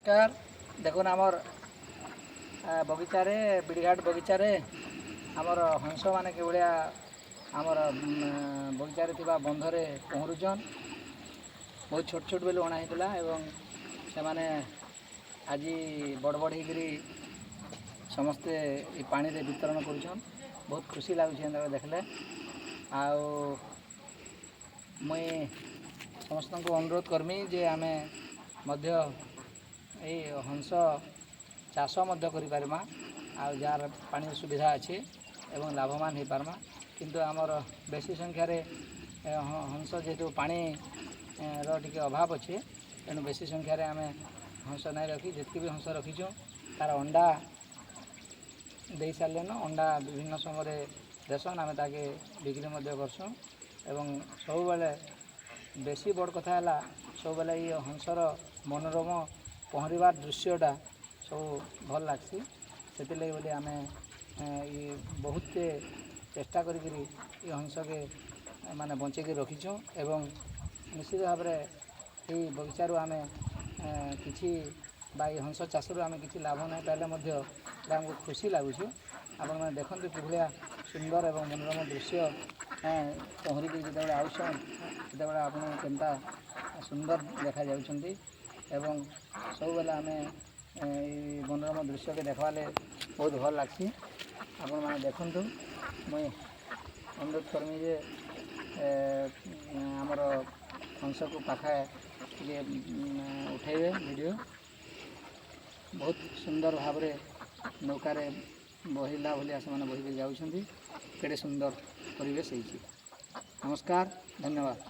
नमस्कार। देखुन आमर बगीचारे बिड़घाट बगीचारे आमर हंस माने कि भाया आमर बगीचारे थिबा बंधरे पहरुचन। बहुत छोट छोट बेलू अणा होता एवं से माने आज बड़ बड़ होकरी समस्ते पानी रे वितरण करुछन। बहुत खुशी लगुच देखले। मुई समस्त को अनुरोध करमी जे आमे मध्य ये हंस चाष करिपारमा आ जार पानी सुविधा अच्छे एवं लाभवान हो पारमा। किंतु आमर बेसी संख्यार हंस जेहेतु पानी रे अभाव अच्छे तेणु बेसी संख्यार आम हंस नहीं रखी जितकी भी हंस रखीचु तार अंडा दे सारे अंडा विभिन्न समय देसन आम ताके बिक्री करसूँ। एवं सब बेले बेसी बड़ कथा है सब बेले ये हंसर मनोरम पहरबार दृश्यटा सब भल लगसी से बोली आम ये बहुत चेष्टा करी हंस के माने बंचेक रखीचु। एवं निश्चित भाव में बगीचारू आम कि हंस चाष आम कि लाभ नहीं पाइले आमको खुशी लगुच। आपण मैंने देखते कि भाया सुंदर एवं मनोरम दृश्य पहरिक जो आउसन से आप केनता सुंदर देखा जाउछंती। एवं सब बेले आम मनोरम दृश्य के देखवाले बहुत भल लगसी। आपण मैंने देखु मुई अनुरोध करमी जे आमर हंस को पाखे टे उठेबे वीडियो। बहुत सुंदर भाव नौकार बहिला भाया से बहिक जाऊँगी। केड़े सुंदर परिवेश होइछि। नमस्कार, धन्यवाद।